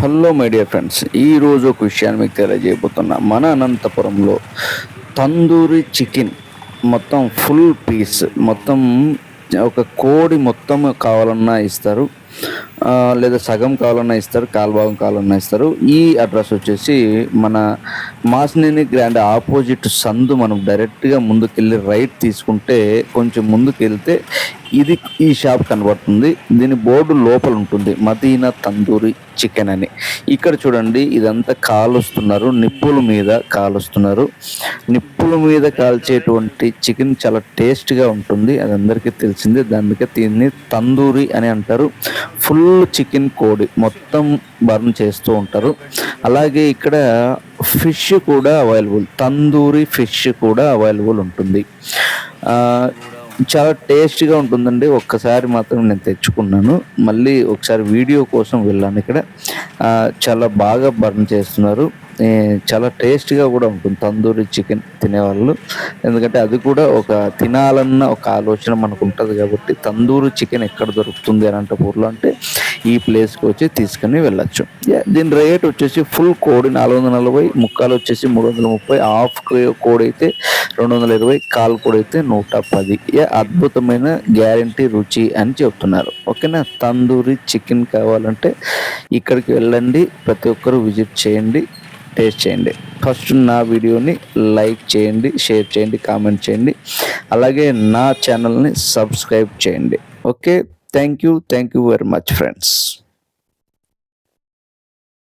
Hello my dear friends, ఈరోజు ఒక విషయాన్ని మీకు తెలియజేయబోతున్నా. మన అనంతపురంలో తందూరి చికెన్ మొత్తం ఫుల్ పీస్ మొత్తం ఒక కోడి మొత్తం కావాలన్నా ఇస్తారు, లేదా సగం కావాలన్నా ఇస్తారు, కాలుభాగం కావాలన్నా ఇస్తారు. ఈ అడ్రస్ వచ్చేసి మన మాసినేని గ్రాండ్ ఆపోజిట్ సందు. మనం డైరెక్ట్గా ముందుకెళ్ళి రైట్ తీసుకుంటే కొంచెం ముందుకెళ్తే ఈ షాప్ కనబడుతుంది. దీని బోర్డు లోపల ఉంటుంది, మదీనా తందూరి చికెన్ అని. ఇక్కడ చూడండి, ఇదంతా కాలుస్తున్నారు, నిప్పుల మీద కాలుస్తున్నారు. నిప్పుల మీద కాల్చేటువంటి చికెన్ చాలా టేస్ట్గా ఉంటుంది, అది అందరికీ తెలిసిందే. దానికే దీన్ని తందూరి అని అంటారు. ఫుల్ చికెన్ కోడి మొత్తం బర్న్ చేస్తూ ఉంటారు. అలాగే ఇక్కడ ఫిష్ కూడా అవైలబుల్, తందూరి ఫిష్ కూడా అవైలబుల్ ఉంటుంది. చాలా టేస్ట్గా ఉంటుందండి. ఒక్కసారి మాత్రం నేను తెచ్చుకున్నాను, మళ్ళీ ఒకసారి వీడియో కోసం వెళ్ళాను. ఇక్కడ చాలా బాగా బర్న్ చేస్తున్నారు. చాలా టేస్ట్గా కూడా ఉంటుంది తందూరి చికెన్ తినేవాళ్ళు, ఎందుకంటే అది కూడా ఒక తినాలన్న ఒక ఆలోచన మనకు ఉంటుంది. కాబట్టి తందూరి చికెన్ ఎక్కడ దొరుకుతుంది అనంతపూర్లో అంటే ఈ ప్లేస్కి వచ్చి తీసుకుని వెళ్ళచ్చు. దీని రేట్ వచ్చేసి ఫుల్ కోడి 440, ముక్కాలు వచ్చేసి 330, హాఫ్ కోడి అయితే 220, కాల్ కోడి అయితే 110. అద్భుతమైన గ్యారంటీ రుచి అని చెప్తున్నారు. ఓకేనా, తందూరి చికెన్ కావాలంటే ఇక్కడికి వెళ్ళండి, ప్రతి ఒక్కరూ విజిట్ చేయండి, టేస్ట్ చేయండి. ఫస్ట్ నా వీడియోని లైక్ చేయండి, షేర్ చేయండి, కామెంట్ చేయండి, అలాగే నా ఛానల్ని సబ్స్క్రైబ్ చేయండి. Okay, thank you very much friends.